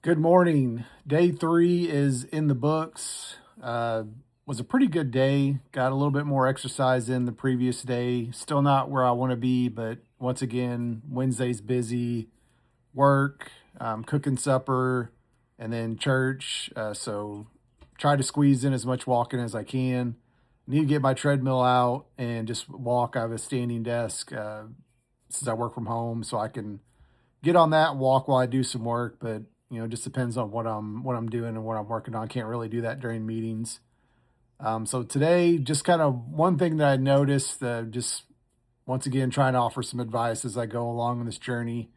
Good morning. Day 3 is in the books. Was a pretty good day. Got a little bit more exercise in the previous day. Still not where I want to be, but once again, Wednesday's busy. Work, cooking supper, and then church. So try to squeeze in as much walking as I can. Need to get my treadmill out and just walk. I have a standing desk since I work from home, so I can get on that and walk while I do some work, but it just depends on what I'm doing and what I'm working on. I can't really do that during meetings. So today, just kind of one thing that I noticed, just once again trying to offer some advice as I go along on this journey,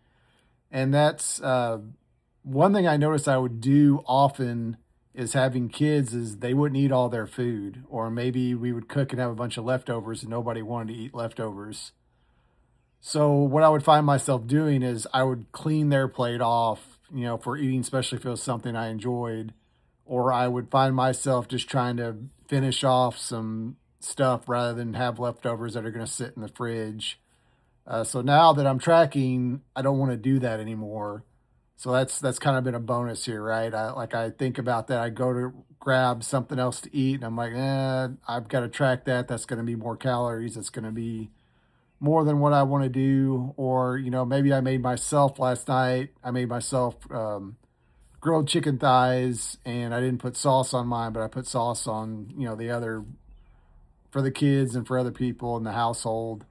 and that's one thing I noticed I would do often is having kids is they wouldn't eat all their food, or maybe we would cook and have a bunch of leftovers and nobody wanted to eat leftovers. So what I would find myself doing is I would clean their plate off, for eating, especially if it was something I enjoyed, or I would find myself just trying to finish off some stuff rather than have leftovers that are going to sit in the fridge. So now that I'm tracking, I don't want to do that anymore. So that's kind of been a bonus here, right? I think about that. I go to grab something else to eat, and I'm like, I've got to track that. That's going to be more calories. It's going to be more than what I want to do. Or, maybe I made myself last night. I made myself grilled chicken thighs and I didn't put sauce on mine, but I put sauce on, the other for the kids and for other people in the household.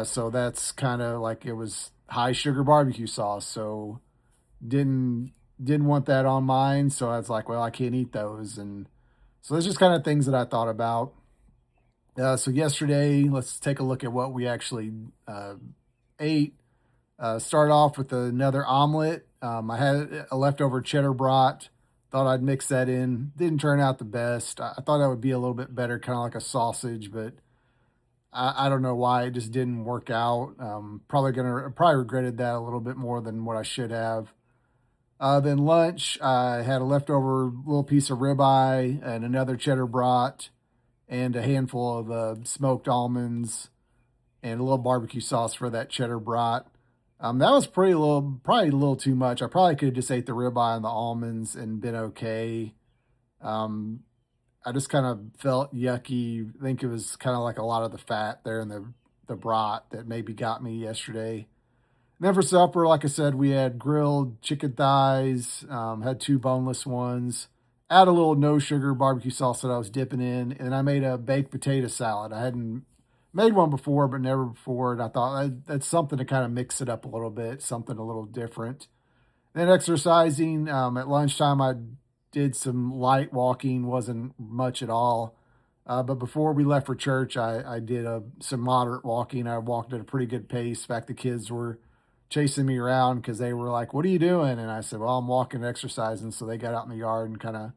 So that's kind of like it was high sugar barbecue sauce. So didn't didn't want that on mine. So I was like, well, I can't eat those. And so there's just kind of things that I thought about. So yesterday, let's take a look at what we actually ate. Start off with another omelet. I had a leftover cheddar brat. Thought I'd mix that in. Didn't turn out the best. I thought that would be a little bit better, kind of like a sausage, but I don't know why it just didn't work out. Probably regretted that a little bit more than what I should have. Then lunch, I had a leftover little piece of ribeye and another cheddar brat and a handful of smoked almonds and a little barbecue sauce for that cheddar brat. That was probably a little too much. I probably could have just ate the ribeye and the almonds and been okay. Um, I just kind of felt yucky. I think it was kind of like a lot of the fat there in the brat that maybe got me yesterday. And then for supper, like I said, we had grilled chicken thighs, had two boneless ones, add a little no sugar barbecue sauce that I was dipping in, and I made a baked potato salad. I hadn't made one before, but never before, and I thought that's something to kind of mix it up a little bit, something a little different. Then exercising at lunchtime, I did some light walking, wasn't much at all. But before we left for church, I did some moderate walking. I walked at a pretty good pace. In fact, the kids were chasing me around because they were like, "What are you doing?" And I said, "Well, I'm walking and exercising." So they got out in the yard and kind of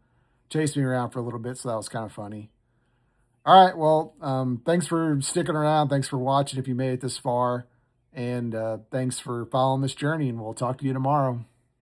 chased me around for a little bit. So that was kind of funny. All right. Well, thanks for sticking around. Thanks for watching if you made it this far. And thanks for following this journey. And we'll talk to you tomorrow.